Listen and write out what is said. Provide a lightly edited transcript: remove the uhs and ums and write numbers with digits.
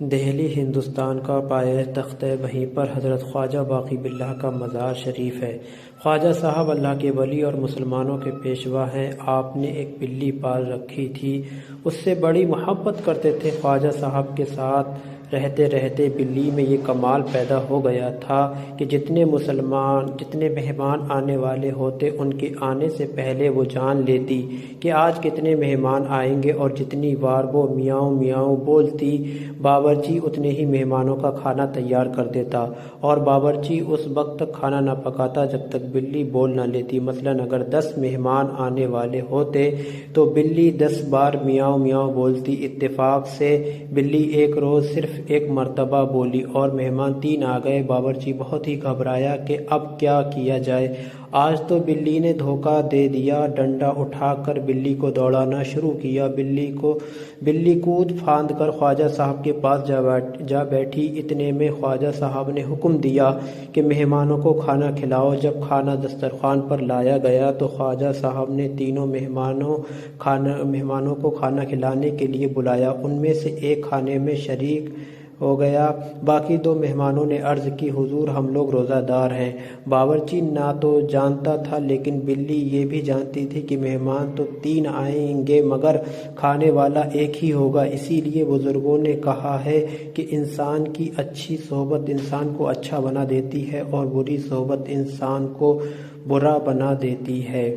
دہلی ہندوستان کا پایہ تخت ہے، وہیں پر حضرت خواجہ باقی باللہ کا مزار شریف ہے۔ خواجہ صاحب اللہ کے ولی اور مسلمانوں کے پیشوا ہیں۔ آپ نے ایک بلی پال رکھی تھی، اس سے بڑی محبت کرتے تھے۔ خواجہ صاحب کے ساتھ رہتے رہتے بلی میں یہ کمال پیدا ہو گیا تھا کہ جتنے مہمان آنے والے ہوتے ان کے آنے سے پہلے وہ جان لیتی کہ آج کتنے مہمان آئیں گے، اور جتنی بار وہ میاؤں میاؤں بولتی باورچی اتنے ہی مہمانوں کا کھانا تیار کر دیتا، اور باورچی اس وقت تک کھانا نہ پکاتا جب تک بلی بول نہ لیتی۔ مثلاً اگر 10 مہمان آنے والے ہوتے تو بلی 10 بار میاؤں میاؤں بولتی۔ اتفاق سے بلی ایک روز صرف ایک مرتبہ بولی اور مہمان 3 آ گئے۔ باورچی بہت ہی گھبرایا کہ اب کیا کیا جائے۔ آج تو بلی نے دھوکہ دے دیا۔ ڈنڈا اٹھا کر بلی کو دوڑانا شروع کیا۔ بلی کود پھاند کر خواجہ صاحب کے پاس جا بیٹھی۔ اتنے میں خواجہ صاحب نے حکم دیا کہ مہمانوں کو کھانا کھلاؤ۔ جب کھانا دسترخوان پر لایا گیا تو خواجہ صاحب نے تینوں مہمانوں کو کھانا کھلانے کے لیے بلایا۔ ان میں سے ایک کھانے میں شریک ہو گیا۔ باقی 2 مہمانوں نے عرض کی، حضور ہم لوگ روزہ دار ہیں۔ باورچی نہ تو جانتا تھا لیکن بلی یہ بھی جانتی تھی کہ مہمان تو 3 آئیں گے مگر کھانے والا ایک ہی ہوگا۔ اسی لیے بزرگوں نے کہا ہے کہ انسان کی اچھی صحبت انسان کو اچھا بنا دیتی ہے اور بری صحبت انسان کو برا بنا دیتی ہے۔